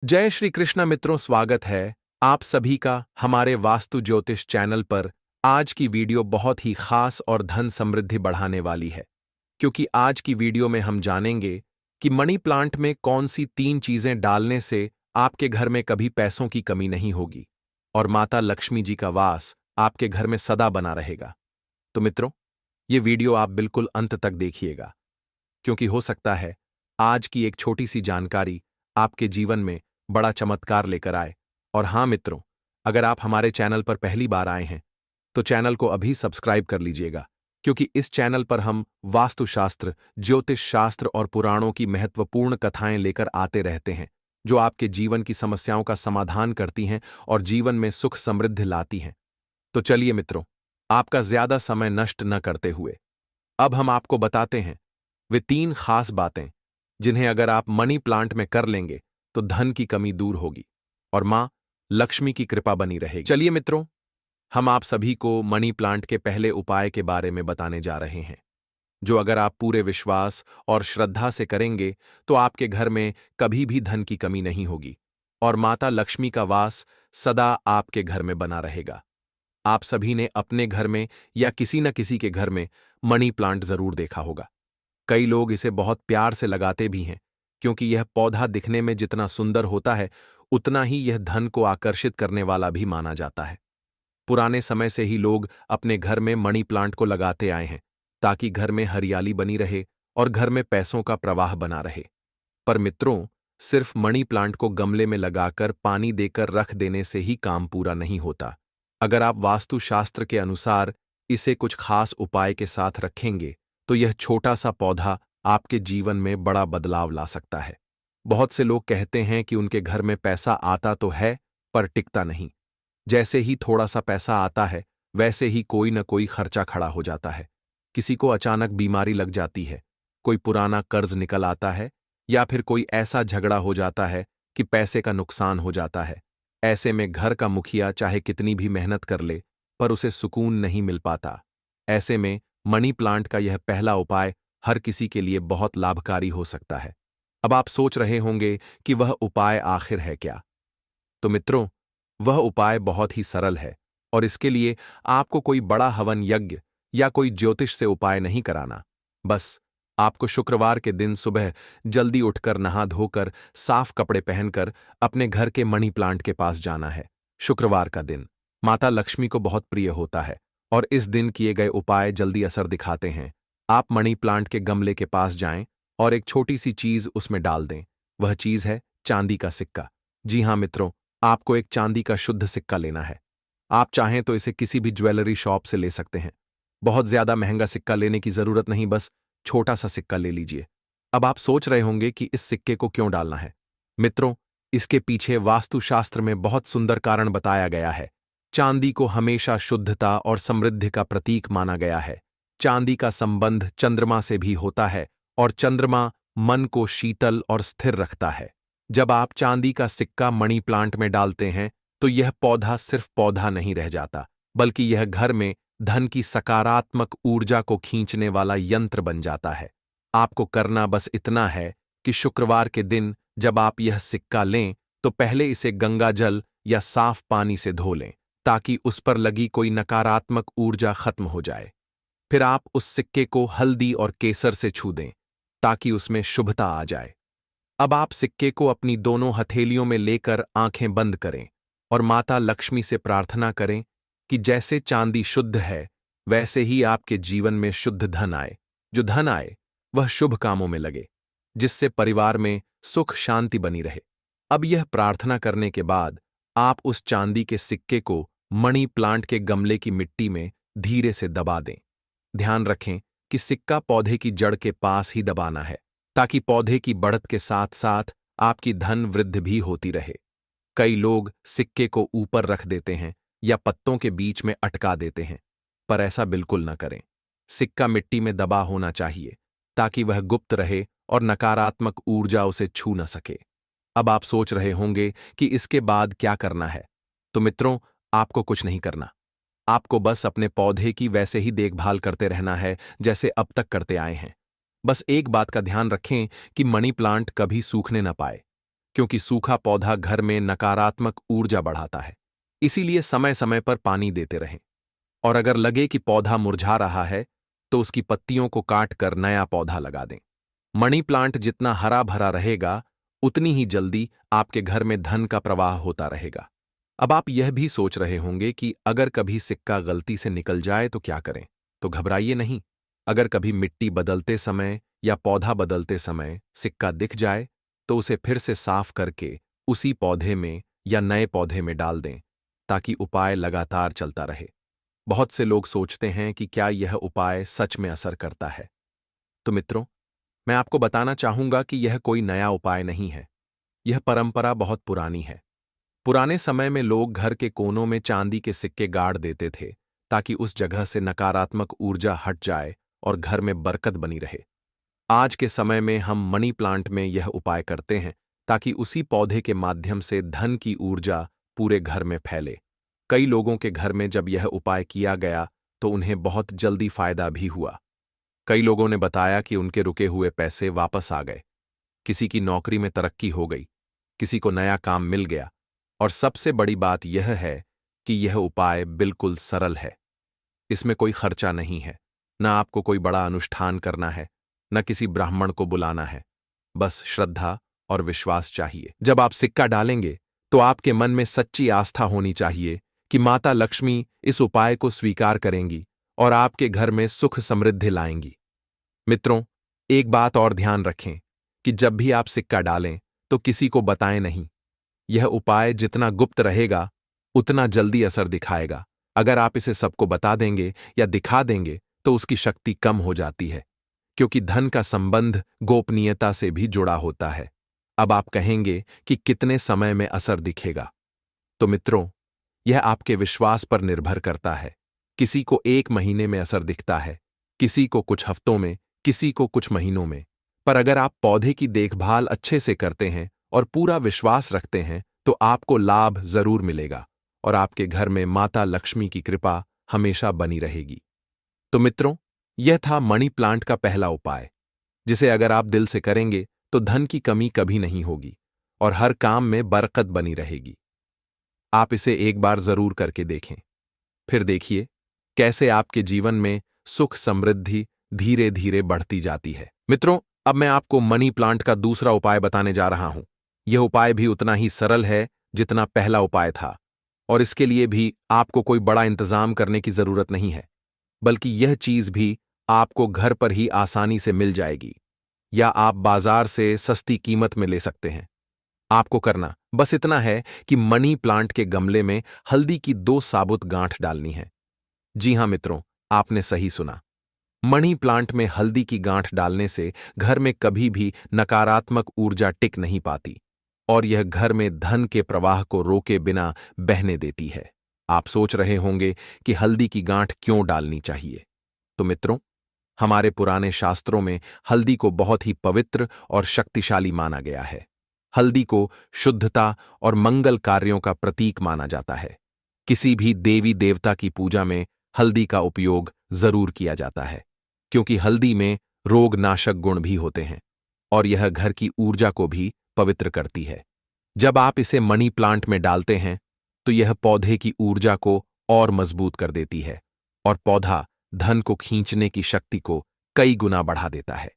जय श्री कृष्णा मित्रों, स्वागत है आप सभी का हमारे वास्तु ज्योतिष चैनल पर। आज की वीडियो बहुत ही खास और धन समृद्धि बढ़ाने वाली है, क्योंकि आज की वीडियो में हम जानेंगे कि मनी प्लांट में कौन सी 3 चीजें डालने से आपके घर में कभी पैसों की कमी नहीं होगी और माता लक्ष्मी जी का वास आपके घर में सदा बना रहेगा। तो मित्रों, ये वीडियो आप बिल्कुल अंत तक देखिएगा, क्योंकि हो सकता है आज की एक छोटी सी जानकारी आपके जीवन में बड़ा चमत्कार लेकर आए। और हाँ मित्रों, अगर आप हमारे चैनल पर पहली बार आए हैं तो चैनल को अभी सब्सक्राइब कर लीजिएगा, क्योंकि इस चैनल पर हम वास्तुशास्त्र, ज्योतिष शास्त्र और पुराणों की महत्वपूर्ण कथाएं लेकर आते रहते हैं, जो आपके जीवन की समस्याओं का समाधान करती हैं और जीवन में सुख समृद्धि लाती हैं। तो चलिए मित्रों, आपका ज्यादा समय नष्ट न करते हुए अब हम आपको बताते हैं वे 3 खास बातें जिन्हें अगर आप मनी प्लांट में कर लेंगे तो धन की कमी दूर होगी और मां लक्ष्मी की कृपा बनी रहेगी। चलिए मित्रों, हम आप सभी को मनी प्लांट के पहले उपाय के बारे में बताने जा रहे हैं, जो अगर आप पूरे विश्वास और श्रद्धा से करेंगे तो आपके घर में कभी भी धन की कमी नहीं होगी और माता लक्ष्मी का वास सदा आपके घर में बना रहेगा। आप सभी ने अपने घर में या किसी न किसी के घर में मनी प्लांट जरूर देखा होगा। कई लोग इसे बहुत प्यार से लगाते भी हैं, क्योंकि यह पौधा दिखने में जितना सुंदर होता है उतना ही यह धन को आकर्षित करने वाला भी माना जाता है। पुराने समय से ही लोग अपने घर में मनी प्लांट को लगाते आए हैं, ताकि घर में हरियाली बनी रहे और घर में पैसों का प्रवाह बना रहे। पर मित्रों, सिर्फ मनी प्लांट को गमले में लगाकर पानी देकर रख देने से ही काम पूरा नहीं होता। अगर आप वास्तुशास्त्र के अनुसार इसे कुछ खास उपाय के साथ रखेंगे तो यह छोटा सा पौधा आपके जीवन में बड़ा बदलाव ला सकता है। बहुत से लोग कहते हैं कि उनके घर में पैसा आता तो है पर टिकता नहीं। जैसे ही थोड़ा सा पैसा आता है वैसे ही कोई न कोई खर्चा खड़ा हो जाता है। किसी को अचानक बीमारी लग जाती है, कोई पुराना कर्ज निकल आता है, या फिर कोई ऐसा झगड़ा हो जाता है कि पैसे का नुकसान हो जाता है। ऐसे में घर का मुखिया चाहे कितनी भी मेहनत कर ले पर उसे सुकून नहीं मिल पाता। ऐसे में मनी प्लांट का यह पहला उपाय हर किसी के लिए बहुत लाभकारी हो सकता है। अब आप सोच रहे होंगे कि वह उपाय आखिर है क्या? तो मित्रों, वह उपाय बहुत ही सरल है और इसके लिए आपको कोई बड़ा हवन यज्ञ या कोई ज्योतिष से उपाय नहीं कराना। बस आपको शुक्रवार के दिन सुबह जल्दी उठकर नहा धोकर साफ कपड़े पहनकर अपने घर के मनी प्लांट के पास जाना है। शुक्रवार का दिन माता लक्ष्मी को बहुत प्रिय होता है और इस दिन किए गए उपाय जल्दी असर दिखाते हैं। आप मनी प्लांट के गमले के पास जाएं और एक छोटी सी चीज उसमें डाल दें। वह चीज है चांदी का सिक्का। जी हां मित्रों, आपको एक चांदी का शुद्ध सिक्का लेना है। आप चाहें तो इसे किसी भी ज्वेलरी शॉप से ले सकते हैं। बहुत ज्यादा महंगा सिक्का लेने की जरूरत नहीं, बस छोटा सा सिक्का ले लीजिए। अब आप सोच रहे होंगे कि इस सिक्के को क्यों डालना है। मित्रों, इसके पीछे वास्तुशास्त्र में बहुत सुंदर कारण बताया गया है। चांदी को हमेशा शुद्धता और समृद्धि का प्रतीक माना गया है। चांदी का संबंध चंद्रमा से भी होता है और चंद्रमा मन को शीतल और स्थिर रखता है। जब आप चांदी का सिक्का मनी प्लांट में डालते हैं तो यह पौधा सिर्फ पौधा नहीं रह जाता, बल्कि यह घर में धन की सकारात्मक ऊर्जा को खींचने वाला यंत्र बन जाता है। आपको करना बस इतना है कि शुक्रवार के दिन जब आप यह सिक्का लें तो पहले इसे गंगा जल या साफ पानी से धो लें, ताकि उस पर लगी कोई नकारात्मक ऊर्जा खत्म हो जाए। फिर आप उस सिक्के को हल्दी और केसर से छू दें, ताकि उसमें शुभता आ जाए। अब आप सिक्के को अपनी दोनों हथेलियों में लेकर आंखें बंद करें और माता लक्ष्मी से प्रार्थना करें कि जैसे चांदी शुद्ध है वैसे ही आपके जीवन में शुद्ध धन आए। जो धन आए वह शुभ कामों में लगे, जिससे परिवार में सुख शांति बनी रहे। अब यह प्रार्थना करने के बाद आप उस चांदी के सिक्के को मनी प्लांट के गमले की मिट्टी में धीरे से दबा दें। ध्यान रखें कि सिक्का पौधे की जड़ के पास ही दबाना है, ताकि पौधे की बढ़त के साथ साथ आपकी धन वृद्धि भी होती रहे। कई लोग सिक्के को ऊपर रख देते हैं या पत्तों के बीच में अटका देते हैं, पर ऐसा बिल्कुल न करें। सिक्का मिट्टी में दबा होना चाहिए, ताकि वह गुप्त रहे और नकारात्मक ऊर्जा उसे छू न सके। अब आप सोच रहे होंगे कि इसके बाद क्या करना है। तो मित्रों, आपको कुछ नहीं करना। आपको बस अपने पौधे की वैसे ही देखभाल करते रहना है जैसे अब तक करते आए हैं। बस एक बात का ध्यान रखें कि मनी प्लांट कभी सूखने न पाए। क्योंकि सूखा पौधा घर में नकारात्मक ऊर्जा बढ़ाता है। इसीलिए समय समय पर पानी देते रहें। और अगर लगे कि पौधा मुरझा रहा है तो उसकी पत्तियों को काट कर नया पौधा लगा दें। मनी प्लांट जितना हरा भरा रहेगा उतनी ही जल्दी आपके घर में धन का प्रवाह होता रहेगा। अब आप यह भी सोच रहे होंगे कि अगर कभी सिक्का गलती से निकल जाए तो क्या करें? तो घबराइए नहीं। अगर कभी मिट्टी बदलते समय या पौधा बदलते समय सिक्का दिख जाए तो उसे फिर से साफ करके उसी पौधे में या नए पौधे में डाल दें, ताकि उपाय लगातार चलता रहे। बहुत से लोग सोचते हैं कि क्या यह उपाय सच में असर करता है। तो मित्रों, मैं आपको बताना चाहूंगा कि यह कोई नया उपाय नहीं है। यह परंपरा बहुत पुरानी है। पुराने समय में लोग घर के कोनों में चांदी के सिक्के गाड़ देते थे, ताकि उस जगह से नकारात्मक ऊर्जा हट जाए और घर में बरकत बनी रहे। आज के समय में हम मनी प्लांट में यह उपाय करते हैं, ताकि उसी पौधे के माध्यम से धन की ऊर्जा पूरे घर में फैले। कई लोगों के घर में जब यह उपाय किया गया तो उन्हें बहुत जल्दी फायदा भी हुआ। कई लोगों ने बताया कि उनके रुके हुए पैसे वापस आ गए, किसी की नौकरी में तरक्की हो गई, किसी को नया काम मिल गया। और सबसे बड़ी बात यह है कि यह उपाय बिल्कुल सरल है। इसमें कोई खर्चा नहीं है, न आपको कोई बड़ा अनुष्ठान करना है, न किसी ब्राह्मण को बुलाना है। बस श्रद्धा और विश्वास चाहिए। जब आप सिक्का डालेंगे तो आपके मन में सच्ची आस्था होनी चाहिए कि माता लक्ष्मी इस उपाय को स्वीकार करेंगी और आपके घर में सुख समृद्धि लाएंगी। मित्रों, एक बात और ध्यान रखें कि जब भी आप सिक्का डालें तो किसी को बताएं नहीं। यह उपाय जितना गुप्त रहेगा उतना जल्दी असर दिखाएगा। अगर आप इसे सबको बता देंगे या दिखा देंगे तो उसकी शक्ति कम हो जाती है, क्योंकि धन का संबंध गोपनीयता से भी जुड़ा होता है। अब आप कहेंगे कि कितने समय में असर दिखेगा? तो मित्रों, यह आपके विश्वास पर निर्भर करता है। किसी को 1 महीने में असर दिखता है, किसी को कुछ हफ्तों में, किसी को कुछ महीनों में। पर अगर आप पौधे की देखभाल अच्छे से करते हैं और पूरा विश्वास रखते हैं तो आपको लाभ जरूर मिलेगा और आपके घर में माता लक्ष्मी की कृपा हमेशा बनी रहेगी। तो मित्रों, यह था मनी प्लांट का पहला उपाय, जिसे अगर आप दिल से करेंगे तो धन की कमी कभी नहीं होगी और हर काम में बरकत बनी रहेगी। आप इसे एक बार जरूर करके देखें, फिर देखिए कैसे आपके जीवन में सुख समृद्धि धीरे धीरे बढ़ती जाती है। मित्रों, अब मैं आपको मनी प्लांट का दूसरा उपाय बताने जा रहा हूं। यह उपाय भी उतना ही सरल है जितना पहला उपाय था, और इसके लिए भी आपको कोई बड़ा इंतजाम करने की जरूरत नहीं है, बल्कि यह चीज भी आपको घर पर ही आसानी से मिल जाएगी या आप बाजार से सस्ती कीमत में ले सकते हैं। आपको करना बस इतना है कि मनी प्लांट के गमले में हल्दी की 2 साबुत गांठ डालनी है। जी हां मित्रों, आपने सही सुना। मनी प्लांट में हल्दी की गांठ डालने से घर में कभी भी नकारात्मक ऊर्जा टिक नहीं पाती और यह घर में धन के प्रवाह को रोके बिना बहने देती है। आप सोच रहे होंगे कि हल्दी की गांठ क्यों डालनी चाहिए? तो मित्रों, हमारे पुराने शास्त्रों में हल्दी को बहुत ही पवित्र और शक्तिशाली माना गया है। हल्दी को शुद्धता और मंगल कार्यों का प्रतीक माना जाता है। किसी भी देवी देवता की पूजा में हल्दी का उपयोग जरूर किया जाता है, क्योंकि हल्दी में रोगनाशक गुण भी होते हैं और यह घर की ऊर्जा को भी पवित्र करती है। जब आप इसे मनी प्लांट में डालते हैं तो यह पौधे की ऊर्जा को और मजबूत कर देती है और पौधा धन को खींचने की शक्ति को कई गुना बढ़ा देता है।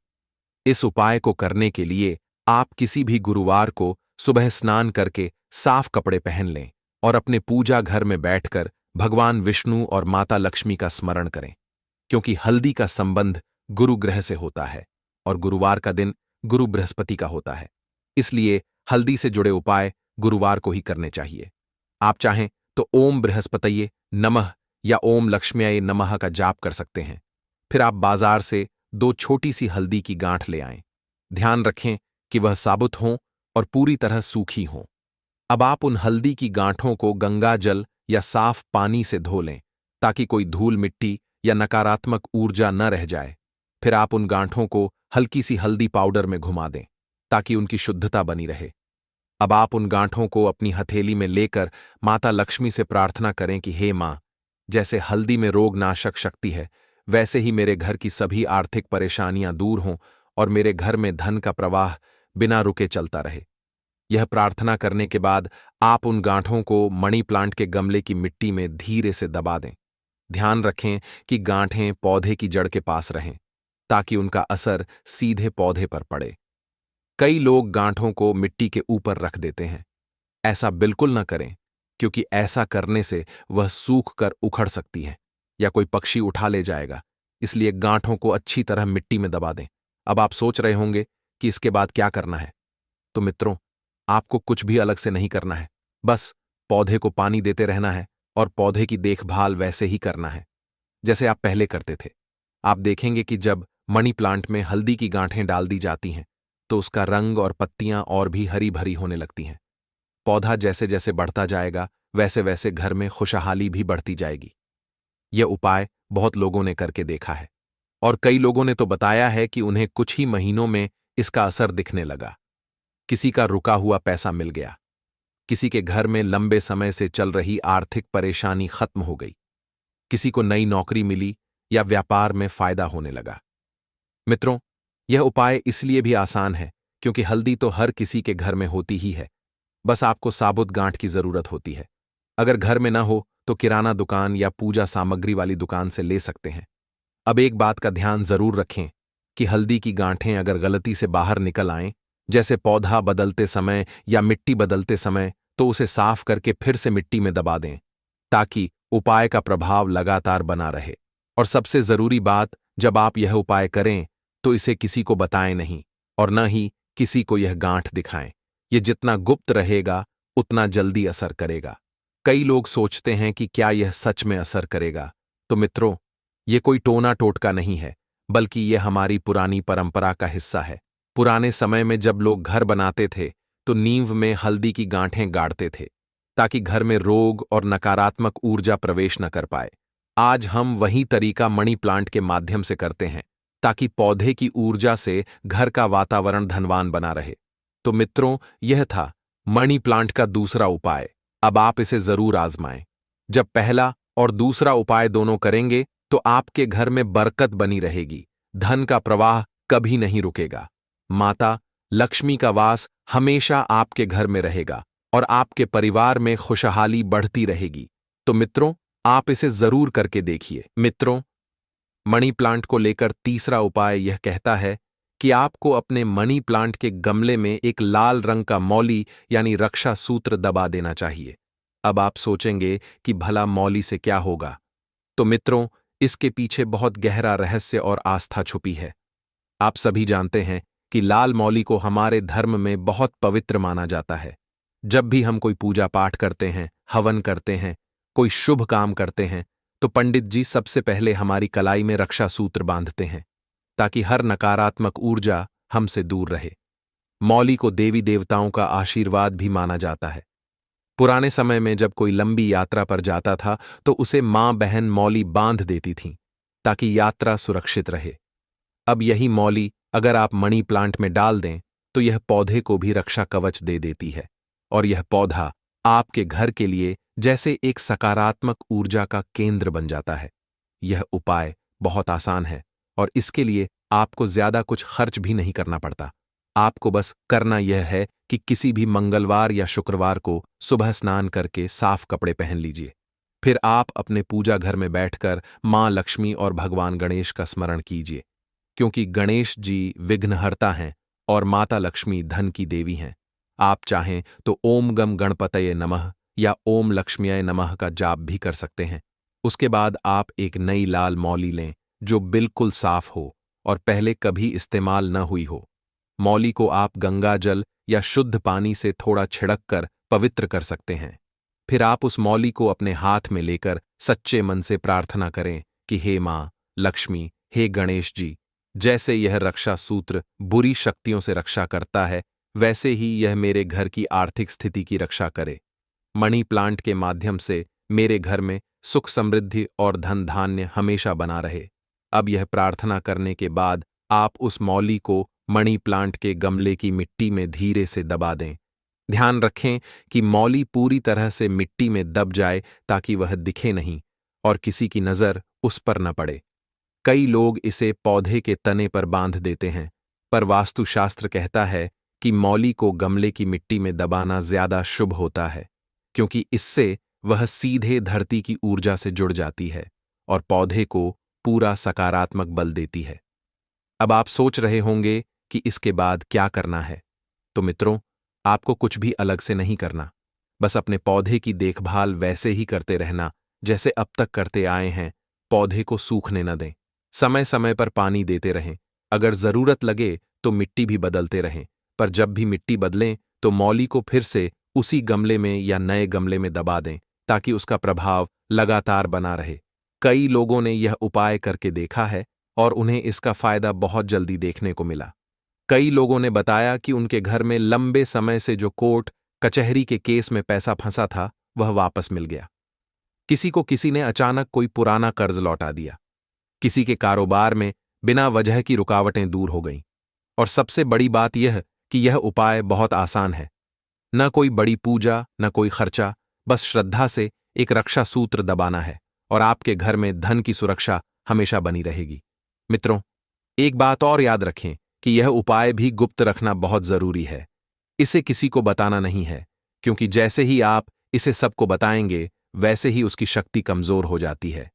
इस उपाय को करने के लिए आप किसी भी गुरुवार को सुबह स्नान करके साफ कपड़े पहन लें और अपने पूजा घर में बैठकर भगवान विष्णु और माता लक्ष्मी का स्मरण करें, क्योंकि हल्दी का संबंध गुरु ग्रह से होता है और गुरुवार का दिन गुरु बृहस्पति का होता है। इसलिए हल्दी से जुड़े उपाय गुरुवार को ही करने चाहिए। आप चाहें तो ओम बृहस्पतये नमः या ओम लक्ष्म्याय नमः का जाप कर सकते हैं। फिर आप बाजार से 2 छोटी सी हल्दी की गांठ ले आएं। ध्यान रखें कि वह साबुत हों और पूरी तरह सूखी हों। अब आप उन हल्दी की गांठों को गंगा जल या साफ पानी से धो लें, ताकि कोई धूल मिट्टी या नकारात्मक ऊर्जा न रह जाए। फिर आप उन गांठों को हल्की सी हल्दी पाउडर में घुमा दें, ताकि उनकी शुद्धता बनी रहे। अब आप उन गांठों को अपनी हथेली में लेकर माता लक्ष्मी से प्रार्थना करें कि हे मां, जैसे हल्दी में रोगनाशक शक्ति है, वैसे ही मेरे घर की सभी आर्थिक परेशानियां दूर हों और मेरे घर में धन का प्रवाह बिना रुके चलता रहे। यह प्रार्थना करने के बाद आप उन गांठों को मनी प्लांट के गमले की मिट्टी में धीरे से दबा दें। ध्यान रखें कि गांठें पौधे की जड़ के पास रहें, ताकि उनका असर सीधे पौधे पर पड़े। कई लोग गांठों को मिट्टी के ऊपर रख देते हैं। ऐसा बिल्कुल न करें, क्योंकि ऐसा करने से वह सूख कर उखड़ सकती है या कोई पक्षी उठा ले जाएगा। इसलिए गांठों को अच्छी तरह मिट्टी में दबा दें। अब आप सोच रहे होंगे कि इसके बाद क्या करना है। तो मित्रों, आपको कुछ भी अलग से नहीं करना है। बस पौधे को पानी देते रहना है और पौधे की देखभाल वैसे ही करना है जैसे आप पहले करते थे। आप देखेंगे कि जब मनी प्लांट में हल्दी की गांठें डाल दी जाती हैं तो उसका रंग और पत्तियां और भी हरी भरी होने लगती हैं। पौधा जैसे जैसे बढ़ता जाएगा वैसे वैसे घर में खुशहाली भी बढ़ती जाएगी। यह उपाय बहुत लोगों ने करके देखा है और कई लोगों ने तो बताया है कि उन्हें कुछ ही महीनों में इसका असर दिखने लगा। किसी का रुका हुआ पैसा मिल गया, किसी के घर में लंबे समय से चल रही आर्थिक परेशानी खत्म हो गई, किसी को नई नौकरी मिली या व्यापार में फायदा होने लगा। मित्रों, यह उपाय इसलिए भी आसान है क्योंकि हल्दी तो हर किसी के घर में होती ही है। बस आपको साबुत गांठ की जरूरत होती है। अगर घर में न हो तो किराना दुकान या पूजा सामग्री वाली दुकान से ले सकते हैं। अब एक बात का ध्यान जरूर रखें कि हल्दी की गांठें अगर गलती से बाहर निकल आएं, जैसे पौधा बदलते समय या मिट्टी बदलते समय, तो उसे साफ करके फिर से मिट्टी में दबा दें, ताकि उपाय का प्रभाव लगातार बना रहे। और सबसे जरूरी बात, जब आप यह उपाय करें तो इसे किसी को बताएं नहीं और न ही किसी को यह गांठ दिखाएं। ये जितना गुप्त रहेगा उतना जल्दी असर करेगा। कई लोग सोचते हैं कि क्या यह सच में असर करेगा। तो मित्रों, ये कोई टोना टोटका नहीं है, बल्कि यह हमारी पुरानी परंपरा का हिस्सा है। पुराने समय में जब लोग घर बनाते थे तो नींव में हल्दी की गांठें गाड़ते थे, ताकि घर में रोग और नकारात्मक ऊर्जा प्रवेश न कर पाए। आज हम वही तरीका मनी प्लांट के माध्यम से करते हैं, ताकि पौधे की ऊर्जा से घर का वातावरण धनवान बना रहे। तो मित्रों, यह था मनी प्लांट का दूसरा उपाय। अब आप इसे जरूर आजमाएं। जब पहला और दूसरा उपाय दोनों करेंगे तो आपके घर में बरकत बनी रहेगी, धन का प्रवाह कभी नहीं रुकेगा, माता लक्ष्मी का वास हमेशा आपके घर में रहेगा और आपके परिवार में खुशहाली बढ़ती रहेगी। तो मित्रों, आप इसे जरूर करके देखिए। मित्रों, मनी प्लांट को लेकर तीसरा उपाय यह कहता है कि आपको अपने मनी प्लांट के गमले में एक लाल रंग का मौली यानी रक्षा सूत्र दबा देना चाहिए। अब आप सोचेंगे कि भला मौली से क्या होगा। तो मित्रों, इसके पीछे बहुत गहरा रहस्य और आस्था छुपी है। आप सभी जानते हैं कि लाल मौली को हमारे धर्म में बहुत पवित्र माना जाता है। जब भी हम कोई पूजा पाठ करते हैं, हवन करते हैं, कोई शुभ काम करते हैं, तो पंडित जी सबसे पहले हमारी कलाई में रक्षा सूत्र बांधते हैं, ताकि हर नकारात्मक ऊर्जा हमसे दूर रहे। मौली को देवी देवताओं का आशीर्वाद भी माना जाता है। पुराने समय में जब कोई लंबी यात्रा पर जाता था तो उसे मां बहन मौली बांध देती थीं, ताकि यात्रा सुरक्षित रहे। अब यही मौली अगर आप मनी प्लांट में डाल दें तो यह पौधे को भी रक्षा कवच दे देती है और यह पौधा आपके घर के लिए जैसे एक सकारात्मक ऊर्जा का केंद्र बन जाता है। यह उपाय बहुत आसान है और इसके लिए आपको ज्यादा कुछ खर्च भी नहीं करना पड़ता। आपको बस करना यह है कि किसी भी मंगलवार या शुक्रवार को सुबह स्नान करके साफ कपड़े पहन लीजिए। फिर आप अपने पूजा घर में बैठकर मां लक्ष्मी और भगवान गणेश का स्मरण कीजिए, क्योंकि गणेश जी विघ्नहर्ता हैं और माता लक्ष्मी धन की देवी हैं। आप चाहें तो ओम गम गणपतये नमः या ओम लक्ष्म्याय नमः का जाप भी कर सकते हैं। उसके बाद आप एक नई लाल मौली लें जो बिल्कुल साफ हो और पहले कभी इस्तेमाल न हुई हो। मौली को आप गंगा जल या शुद्ध पानी से थोड़ा छिड़क कर पवित्र कर सकते हैं। फिर आप उस मौली को अपने हाथ में लेकर सच्चे मन से प्रार्थना करें कि हे मां लक्ष्मी, हे गणेश जी, जैसे यह रक्षा सूत्र बुरी शक्तियों से रक्षा करता है, वैसे ही यह मेरे घर की आर्थिक स्थिति की रक्षा करे। मनी प्लांट के माध्यम से मेरे घर में सुख समृद्धि और धन धान्य हमेशा बना रहे। अब यह प्रार्थना करने के बाद आप उस मौली को मनी प्लांट के गमले की मिट्टी में धीरे से दबा दें। ध्यान रखें कि मौली पूरी तरह से मिट्टी में दब जाए ताकि वह दिखे नहीं और किसी की नजर उस पर न पड़े। कई लोग इसे पौधे के तने पर बांध देते हैं, पर वास्तुशास्त्र कहता है कि मौली को गमले की मिट्टी में दबाना ज्यादा शुभ होता है, क्योंकि इससे वह सीधे धरती की ऊर्जा से जुड़ जाती है और पौधे को पूरा सकारात्मक बल देती है। अब आप सोच रहे होंगे कि इसके बाद क्या करना है। तो मित्रों, आपको कुछ भी अलग से नहीं करना, बस अपने पौधे की देखभाल वैसे ही करते रहना जैसे अब तक करते आए हैं। पौधे को सूखने न दें, समय समय पर पानी देते रहें, अगर जरूरत लगे तो मिट्टी भी बदलते रहें, पर जब भी मिट्टी बदलें तो मौली को फिर से उसी गमले में या नए गमले में दबा दें ताकि उसका प्रभाव लगातार बना रहे। कई लोगों ने यह उपाय करके देखा है और उन्हें इसका फायदा बहुत जल्दी देखने को मिला। कई लोगों ने बताया कि उनके घर में लंबे समय से जो कोर्ट कचहरी के केस में पैसा फंसा था वह वापस मिल गया। किसी को किसी ने अचानक कोई पुराना कर्ज लौटा दिया। किसी के कारोबार में बिना वजह की रुकावटें दूर हो गईं। और सबसे बड़ी बात यह कि यह उपाय बहुत आसान है। न कोई बड़ी पूजा, न कोई खर्चा, बस श्रद्धा से एक रक्षा सूत्र दबाना है और आपके घर में धन की सुरक्षा हमेशा बनी रहेगी। मित्रों, एक बात और याद रखें कि यह उपाय भी गुप्त रखना बहुत जरूरी है। इसे किसी को बताना नहीं है, क्योंकि जैसे ही आप इसे सबको बताएंगे वैसे ही उसकी शक्ति कमजोर हो जाती है।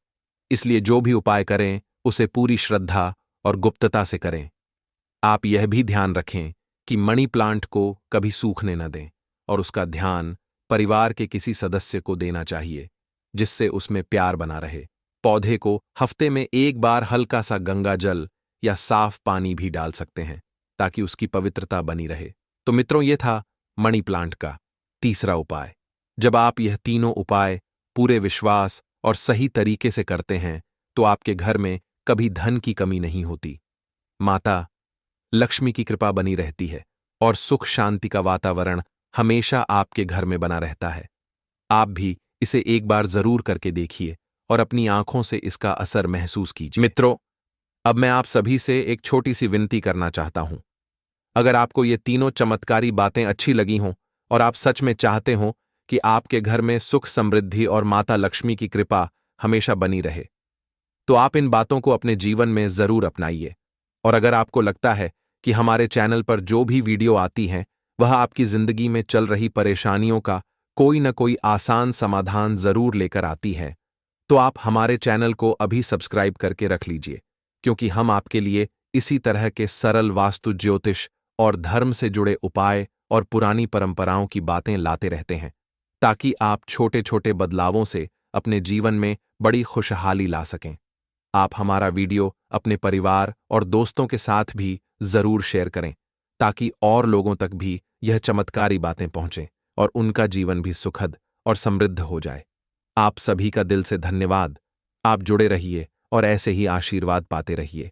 इसलिए जो भी उपाय करें उसे पूरी श्रद्धा और गुप्तता से करें। आप यह भी ध्यान रखें कि मनी प्लांट को कभी सूखने न दें और उसका ध्यान परिवार के किसी सदस्य को देना चाहिए, जिससे उसमें प्यार बना रहे। पौधे को हफ्ते में एक बार हल्का सा गंगा जल या साफ पानी भी डाल सकते हैं ताकि उसकी पवित्रता बनी रहे। तो मित्रों, यह था मनी प्लांट का तीसरा उपाय। जब आप यह तीनों उपाय पूरे विश्वास और सही तरीके से करते हैं तो आपके घर में कभी धन की कमी नहीं होती। माता लक्ष्मी की कृपा बनी रहती है और सुख शांति का वातावरण हमेशा आपके घर में बना रहता है। आप भी इसे एक बार जरूर करके देखिए और अपनी आंखों से इसका असर महसूस कीजिए। मित्रों, अब मैं आप सभी से एक छोटी सी विनती करना चाहता हूं। अगर आपको ये तीनों चमत्कारी बातें अच्छी लगी हों और आप सच में चाहते हो कि आपके घर में सुख, समृद्धि और माता लक्ष्मी की कृपा हमेशा बनी रहे, तो आप इन बातों को अपने जीवन में जरूर अपनाइए। और अगर आपको लगता है कि हमारे चैनल पर जो भी वीडियो आती हैं वह आपकी जिंदगी में चल रही परेशानियों का कोई न कोई आसान समाधान जरूर लेकर आती है, तो आप हमारे चैनल को अभी सब्सक्राइब करके रख लीजिए, क्योंकि हम आपके लिए इसी तरह के सरल वास्तु, ज्योतिष और धर्म से जुड़े उपाय और पुरानी परंपराओं की बातें लाते रहते हैं, ताकि आप छोटे छोटे बदलावों से अपने जीवन में बड़ी खुशहाली ला सकें। आप हमारा वीडियो अपने परिवार और दोस्तों के साथ भी जरूर शेयर करें, ताकि और लोगों तक भी यह चमत्कारी बातें पहुंचें और उनका जीवन भी सुखद और समृद्ध हो जाए। आप सभी का दिल से धन्यवाद। आप जुड़े रहिए और ऐसे ही आशीर्वाद पाते रहिए।